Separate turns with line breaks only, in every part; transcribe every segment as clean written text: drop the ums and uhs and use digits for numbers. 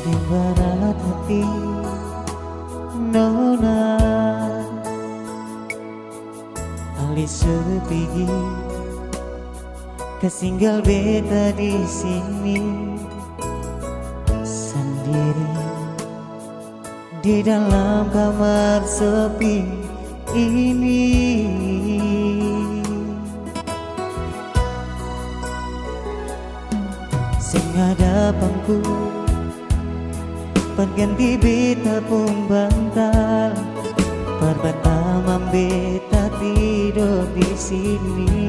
di barat hati nona ali sepigi kesinggal beta di sini sendiri di dalam kamar sepi ini. Sing ada pangku pengganti beta pun bantal pertama beta tidur di sini.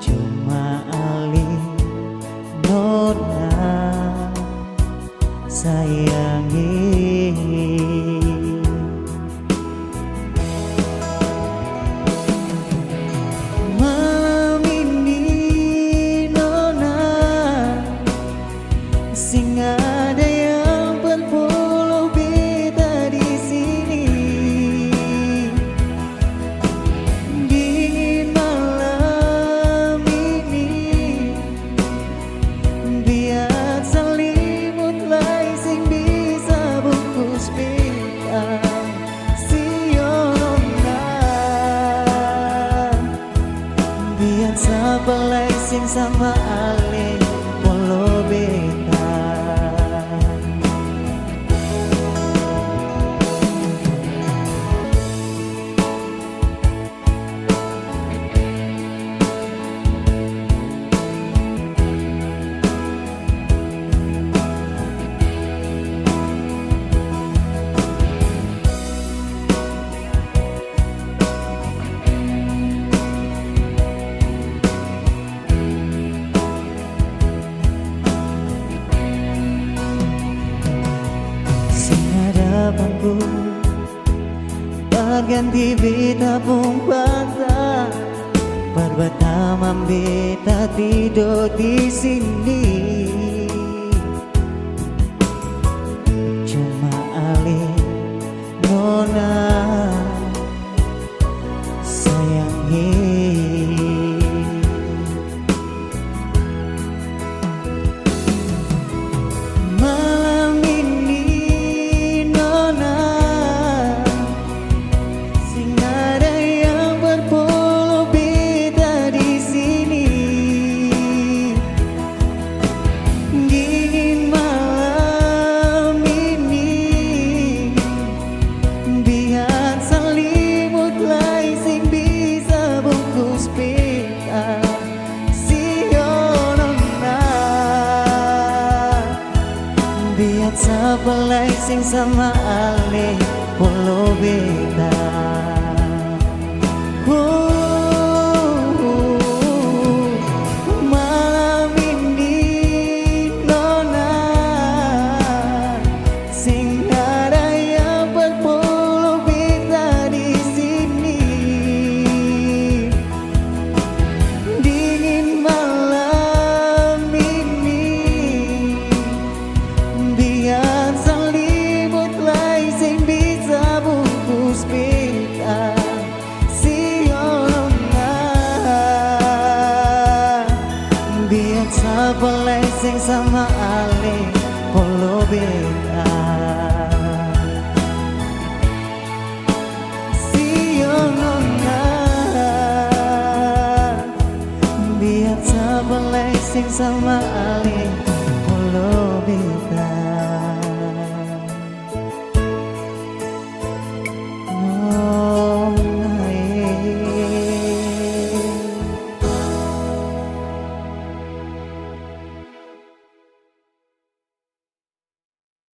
Cuma ali nona sayangi. Malam ini nona sing ada yang berpuluh beta di sini. Dingin malam ini biar selimut lai sing bisa bungkus beta. Sio nona biar sabelai sing sama ale polo beta. Bangku berganti beta pun bangga pertama beta tidur di sini. Cuma ali nona sayangi. Biar sabelai sing sama ale polo beta. Malam ini nona sing ada yang berpuluh beta di sini. Dingin malam ini biar selimut lai sing bisa bungkus beta. Sio nona biar sabelai sing sama ale polo beta. Sio nona biar sabelai sing sama ale polo beta.